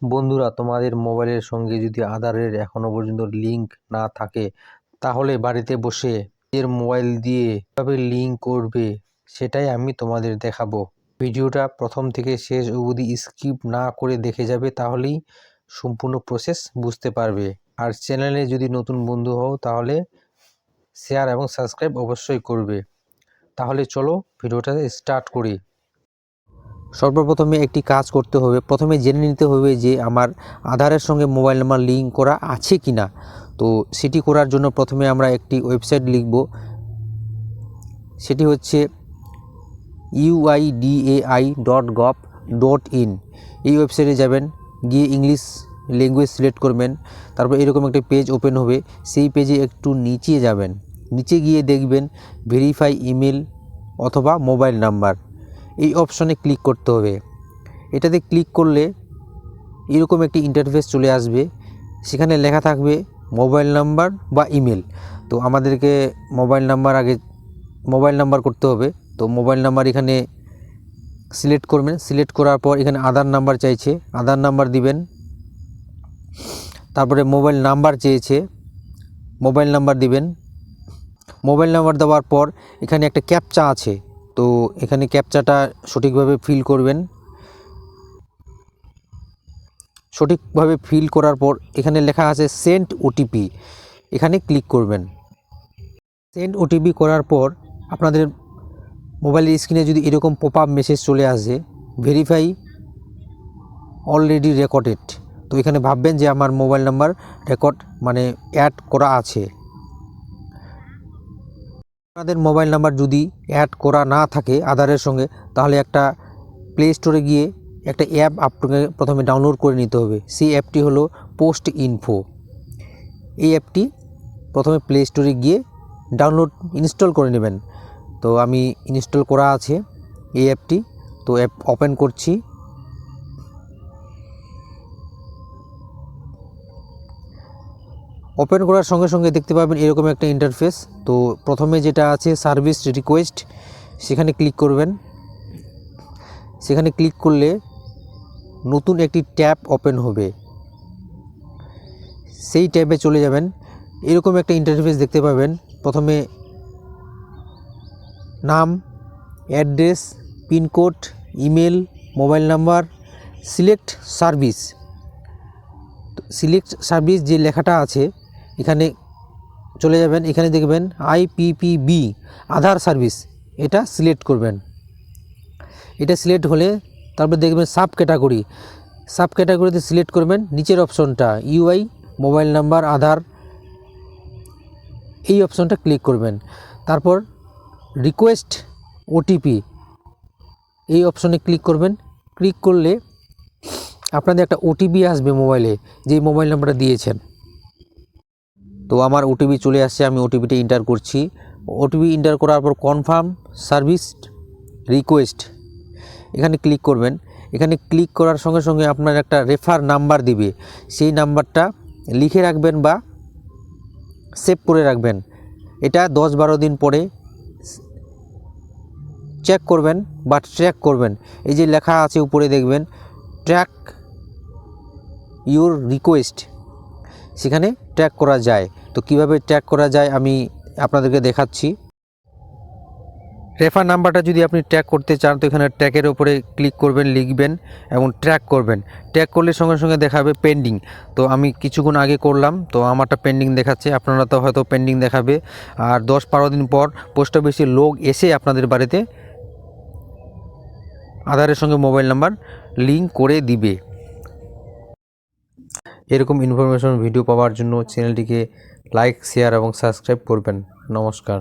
বন্ধুরা, তোমাদের মোবাইলের সঙ্গে যদি আধারের এখনো পর্যন্ত লিঙ্ক না থাকে, তাহলে বাড়িতে বসে নিজের মোবাইল দিয়ে কিভাবে লিঙ্ক করবে সেটাই আমি তোমাদের দেখাবো। ভিডিওটা প্রথম থেকে শেষ অবধি স্কিপ না করে দেখে যাবে, তাহলেই সম্পূর্ণ প্রসেস বুঝতে পারবে। আর চ্যানেলে যদি নতুন বন্ধু হও তাহলে শেয়ার এবং সাবস্ক্রাইব অবশ্যই করবে। তাহলে চলো ভিডিওটা স্টার্ট করি। সর্বপ্রথমে একটি কাজ করতে হবে। প্রথমে জেনে নিতে হবে যে আমার আধারের সঙ্গে মোবাইল নাম্বার লিঙ্ক করা আছে কি না। তো সেটি করার জন্য প্রথমে আমরা একটি ওয়েবসাইট লিখব। সেটি হচ্ছে uidai.gov.in। এই ওয়েবসাইটে যাবেন, গিয়ে ইংলিশ ল্যাঙ্গুয়েজ সিলেক্ট করবেন। তারপর এরকম একটা পেজ ওপেন হবে। সেই পেজে একটু নিচে যাবেন, নিচে গিয়ে দেখবেন ভেরিফাই ইমেল অথবা মোবাইল নাম্বার, এই অপশনে ক্লিক করতে হবে। এটাতে ক্লিক করলে এরকম একটি ইন্টারফেস চলে আসবে। সেখানে লেখা থাকবে মোবাইল নাম্বার বা ইমেল। তো আমাদেরকে মোবাইল নাম্বার করতে হবে। তো মোবাইল নাম্বার এখানে সিলেক্ট করবেন। সিলেক্ট করার পর এখানে আধার নাম্বার চাইছে, আধার নাম্বার দিবেন। তারপরে মোবাইল নাম্বার চেয়েছে, মোবাইল নাম্বার দিবেন। মোবাইল নাম্বার দেওয়ার পর এখানে একটা ক্যাপচা আছে, তো এখানে ক্যাপচাটা সঠিকভাবে ফিল করবেন। সঠিকভাবে ফিল করার পর এখানে লেখা আছে সেন্ড ওটিপি, এখানে ক্লিক করবেন। সেন্ড ওটিপি করার পর আপনাদের মোবাইলের স্ক্রিনে যদি এরকম পপ আপ মেসেজ চলে আসে, ভেরিফাই অলরেডি রেকর্ডেড, তো এখানে ভাববেন যে আমার মোবাইল নাম্বার অ্যাড করা আছে। আপনাদের মোবাইল নাম্বার যদি অ্যাড করা না থাকে আধারের সঙ্গে, তাহলে একটা প্লে স্টোরে গিয়ে একটা অ্যাপ আপনাকে প্রথমে ডাউনলোড করে নিতে হবে। সেই অ্যাপটি হলো পোস্ট ইনফো। এই অ্যাপটি প্রথমে প্লে স্টোরে গিয়ে ইনস্টল করে নেবেন। তো আমি ইনস্টল করা আছে এই অ্যাপটি, তো অ্যাপ ওপেন করছি। ওপেন করার সঙ্গে সঙ্গে দেখতে পাবেন এরকম একটা ইন্টারফেস। তো প্রথমে যেটা আছে সার্ভিস রিকোয়েস্ট, সেখানে ক্লিক করবেন। সেখানে ক্লিক করলে নতুন একটি ট্যাব ওপেন হবে। সেই ট্যাবে চলে যাবেন। এরকম একটা ইন্টারফেস দেখতে পাবেন। প্রথমে নাম, address, pincode, email, mobile number, select service যে লেখাটা আছে এখানে চলে যাবেন। এখানে দেখবেন IPPB আধার সার্ভিস, এটা সিলেক্ট করবেন। এটা সিলেক্ট হলে তারপর দেখবেন সাব ক্যাটাগরিতে সিলেক্ট করবেন নিচের অপশনটা UI মোবাইল নাম্বার আধার, এই অপশনটা ক্লিক করবেন। তারপর রিকোয়েস্ট ওটিপি, এই অপশনে ক্লিক করবেন। ক্লিক করলে আপনাদের একটা ওটিপি আসবে মোবাইলে, যে মোবাইল নাম্বারটা দিয়েছেন। তো আমার ওটিপি চলে আসছে, আমি ওটিপিটা এন্টার করছি। ওটিপি এন্টার করার পর কনফার্ম সার্ভিস রিকোয়েস্ট, এখানে ক্লিক করবেন। এখানে ক্লিক করার সঙ্গে সঙ্গে আপনার একটা রেফার নাম্বার দিবে, সেই নাম্বারটা লিখে রাখবেন বা সেভ করে রাখবেন। এটা 10-12 দিন পরে চেক করবেন বা ট্র্যাক করবেন। এই যে লেখা আছে উপরে দেখবেন ট্র্যাক ইউর রিকোয়েস্ট, সেখানে ট্র্যাক করা যায়। তো কিভাবে ট্র্যাক করা যায় আমি আপনাদেরকে দেখাচ্ছি। রেফার নাম্বারটা যদি আপনি ট্র্যাক করতে চান, তো এখানে ট্র্যাকের উপরে ক্লিক করবেন, লিখবেন এবং ট্র্যাক করবেন। ট্র্যাক করলে সঙ্গে সঙ্গে দেখাবে পেন্ডিং। তো আমি কিছুক্ষণ আগে করলাম, তো আমারটা পেন্ডিং দেখাচ্ছে, আপনারা তো হয়তো পেন্ডিং দেখাবে। আর 10-12 দিন পর পোস্ট অফিসের লোক এসে আপনাদের বাড়িতে আধারের সঙ্গে মোবাইল নাম্বার লিঙ্ক করে দিবে। এরকম ইনফরমেশন ভিডিও পাওয়ার জন্য চ্যানেলটিকে লাইক, শেয়ার এবং সাবস্ক্রাইব করবেন। নমস্কার।